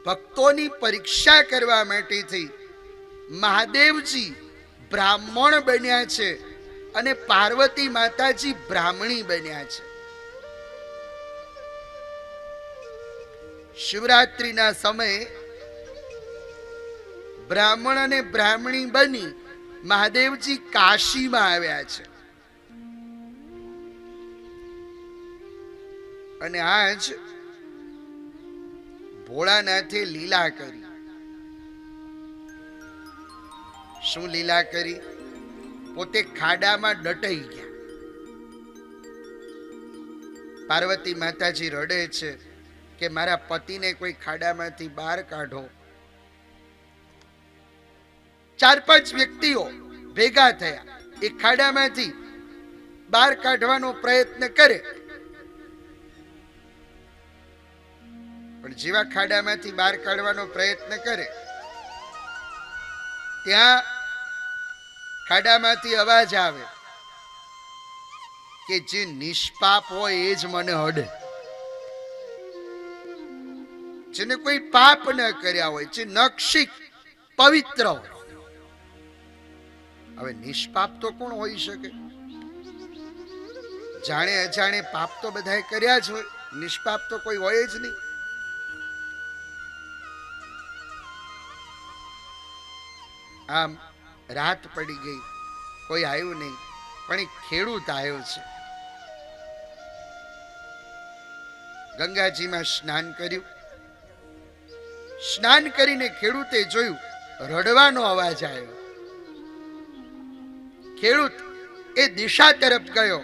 ભક્તોની પરીક્ષા કરવા માટેથી મહાદેવજી બ્રાહ્મણ બન્યા છે અને પાર્વતી માતાજી બ્રાહ્મણી બન્યા છે. શિવરાત્રિના સમયે બ્રાહ્મણ અને બ્રાહ્મણી બની મહાદેવજી કાશીમાં આવ્યા છે. અને આજ ભોળાનાથે લીલા કરી. શું લીલા કરી? પોતે ખાડામાં દટાઈ ગયા. પાર્વતી માતાજી રડે છે કે મારા પતિને કોઈ ખાડામાંથી બહાર કાઢો. 4-5 વ્યક્તિઓ ભેગા થયા, એ ખાડામાંથી બહાર કાઢવાનો પ્રયત્ન કરે, પણ જેવા ખાડામાંથી બહાર કાઢવાનો પ્રયત્ન કરે ત્યાં ખાડામાંથી અવાજ આવે કે જે નિષ્પાપ હોય એ જ મને અડે. જેને કોઈ પાપ ન કર્યા હોય, જે નક્ષિક પવિત્ર હોય. હવે નિષ્પાપ તો કોણ હોઈ શકે? જાણે અજાણે પાપ તો બધાએ કર્યા જ હોય, નિષ્પાપ તો કોઈ હોય જ નહીં. આમ રાત પડી ગઈ, કોઈ આવ્યું નહીં, પણ એક ખેડૂત આવ્યો છે. ગંગાજીમાં સ્નાન કર્યું. સ્નાન કરીને ખેડૂતે જોયું, રડવાનો અવાજ આવ્યો. ખેડૂત એ દિશા તરફ ગયો.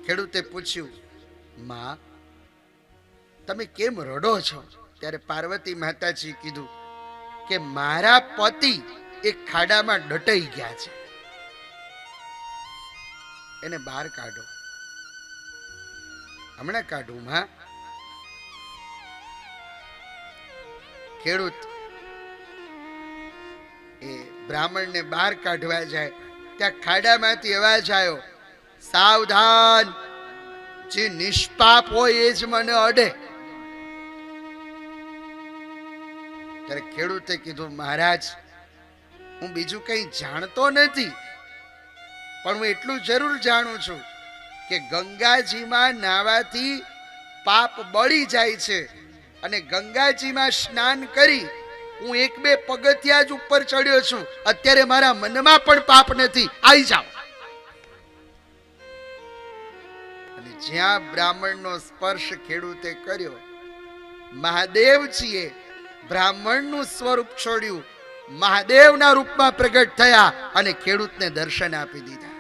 ખેડૂતે પૂછ્યું, માં તમે કેમ રડો છો? ત્યારે પાર્વતી માતાજી કીધું કે મારા પતિ એક ખાડામાં દટાઈ ગયા છે, એને બહાર કાઢો. હમણાં કાઢું માં. ખેડૂત એ બ્રાહ્મણને બહાર કાઢવા જાય, ત્યાં ખાડામાંથી અવાજ આવ્યો, સાવધાન, જે નિષ્પાપ હોય એ જ મને અડે. ત્યારે ખેડૂતે કીધું, મહારાજ હું બીજું કઈ જાણતો નથી, પણ હું એટલું જરૂર જાણું છું કે ગંગાજીમાં નાવાથી પાપ બળી જાય છે, અને ગંગાજીમાં સ્નાન કરી હું 1-2 પગથિયા જ ઉપર ચડ્યો છું. અત્યારે મારા મનમાં પણ પાપ નથી, આવી જાઓ. અને જ્યાં બ્રાહ્મણનો સ્પર્શ ખેડૂતે કર્યો, મહાદેવજીએ બ્રાહ્મણનું સ્વરૂપ છોડ્યું, મહાદેવના રૂપમાં પ્રગટ થયા અને ખેડૂતને દર્શન આપી દીધા.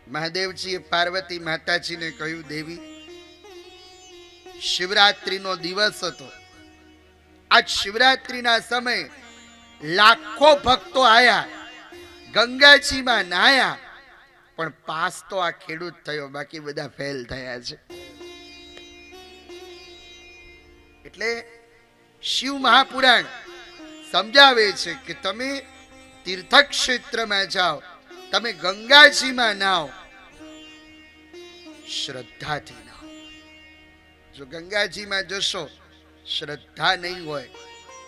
મહાદેવજીએ પાર્વતી માતાજીને કહ્યું, દેવી, શિવરાત્રીનો દિવસ હતો. આજ શિવરાત્રીના સમયે લાખો ભક્તો આયા, ગંગાજીમાં નાયા, પણ પાસ તો આ ખેડૂત થયો, બાકી બધા ફેલ થયા છે. એટલે શિવ મહાપુરાણ સમજાવે છે કે તમે તીર્થક્ષેત્રમાં જાઓ, તમે ગંગાજીમાં નાઓ, શ્રદ્ધાથી નાઓ. જો ગંગાજીમાં જશો, શ્રદ્ધા નહીં હોય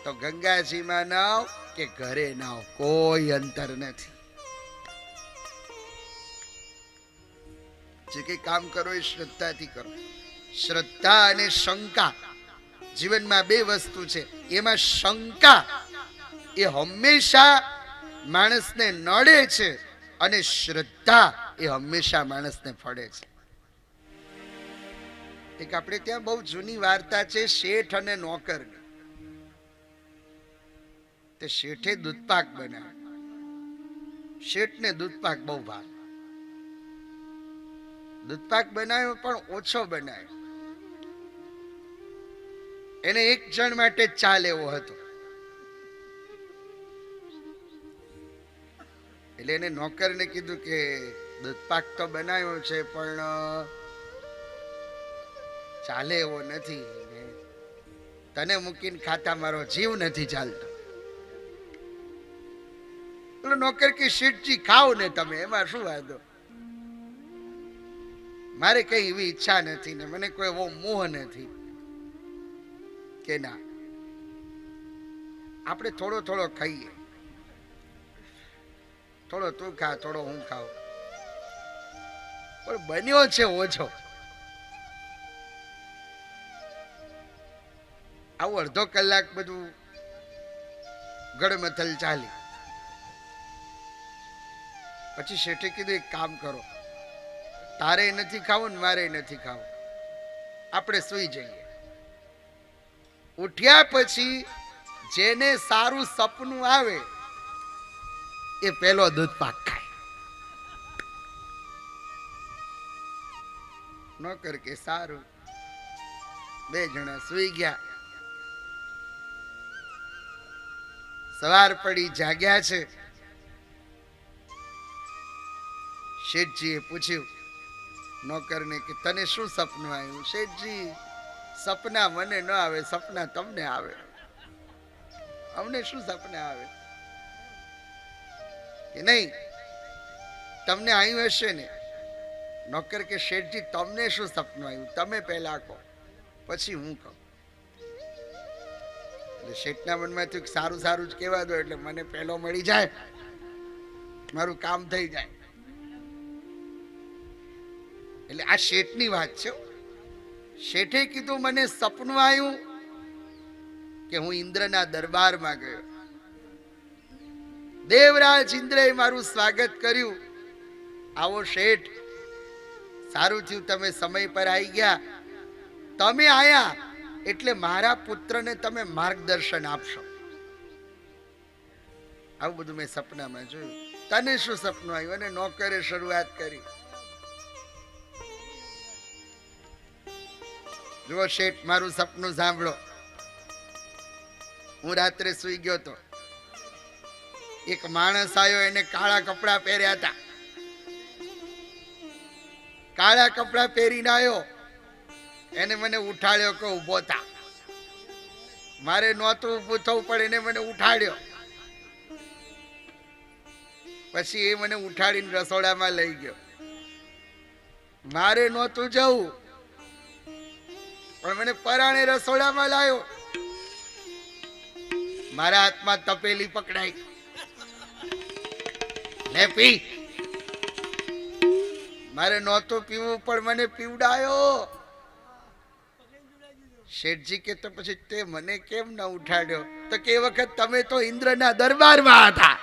તો ગંગાજીમાં નાઓ કે ઘરે નાઓ, કોઈ અંતર નથી. જે કઈ કામ કરો એ શ્રદ્ધાથી કરો. શ્રદ્ધા અને શંકા, જીવનમાં 2 વસ્તુ છે. એમાં શંકા એ હંમેશા માણસને નડે છે, અને શ્રદ્ધા એ હંમેશા માણસને ફળે છે. એક આપણે ત્યાં બહુ જૂની વાર્તા છે, શેઠ અને નોકર. તે શેઠે દૂધપાક બનાવ્યો. શેઠને દૂધપાક બહુ ભાવે. દૂધપાક બનાવ્યો પણ ઓછો બનાવ્યો. એને 1 જણ માટે ચા લેવો હતો. એટલે એને નોકરને કીધું કે દૂધપાક તો બનાવ્યો છે પણ ચાલે એવો નથી, તને મૂકીને ખાતા મારો જીવ નથી ચાલતો. નોકર કે શેઠજી ખાઓ ને તમે, એમાં શું વાંધો. મારે કઈ એવી ઈચ્છા નથી ને મને કોઈ એવો મોહ નથી કે ના આપણે થોડો થોડો ખાઈએ, થોડો તું ખા થોડો હું ખાઉં, પણ બન્યો છે ઓછો. આવું અડધો કલાક બધું ગડમથલ ચાલી. પછી શેઠે કીધું એક કામ કરો, તારે નથી ખાવું ને મારે નથી ખાવું, આપણે સુઈ જઈએ. ઉઠ્યા પછી જેને સારું સપનું આવે એ પેલો દૂધ પાક ખાય. નોકર કે સારું. બે જણા સુઈ ગયા. સવાર પડી જાગ્યા છે. શેઠજીએ પૂછ્યું નોકરને કે તને શું સપનું આવ્યું? શેઠજી, સપના મને ન આવે, સપના તમને આવે. અમને શું સપના આવે? કે નહીં, તમને આવ્યું હશે ને. નોકર કે શેઠજી તમને શું સપનું આવ્યું? તમે પહેલા કહો પછી હું કહું. એટલે શેઠના મનમાં થયું સારું સારું જ કહેવા દો એટલે મને પહેલો મળી જાય, મારું કામ થઈ જાય. એટલે આ શેઠની વાત છે. શેઠે કીધું મને સપનું આવ્યું કે હું ઇન્દ્રના દરબારમાં ગયો. દેવરાજ ઇન્દ્રએ મારું સ્વાગત કર્યું. આવો શેઠ, સારું થયું તમે સમય પર આવી ગયા. તમે આયા એટલે મારા પુત્રને તમે માર્ગદર્શન આપશો. આવું બધું મેં સપનામાં જોયું. તને શું સપનું આવ્યું? અને નોકરે શરૂઆત કરી. જુઓ શેઠ, મારું સપનું સાંભળો. હું રાત્રે સુઈ ગયો તો એક માણસ આવ્યો, એને કાળા કપડા પહેર્યા હતા. કાળા કપડા પહેરીને આવ્યો, એને મને ઉઠાડ્યો કે ઉભો થા. મારે નહોતું ઊભું થવું પણ એને મને ઉઠાડ્યો. પછી એ મને ઉઠાડીને રસોડામાં લઈ ગયો. મારે નહોતું જવું પણ મને પરાણે રસોડામાં લાવ્યો. મારા હાથમાં તપેલી પકડાઈ, લે પી. મારે નહોતું પીવું પણ મને પીવડાયો. શેઠજી કે તો પછી તે મને કેમ ન ઉઠાડ્યો? તો કે વખત તમે તો ઇન્દ્રના દરબારમાં હતા.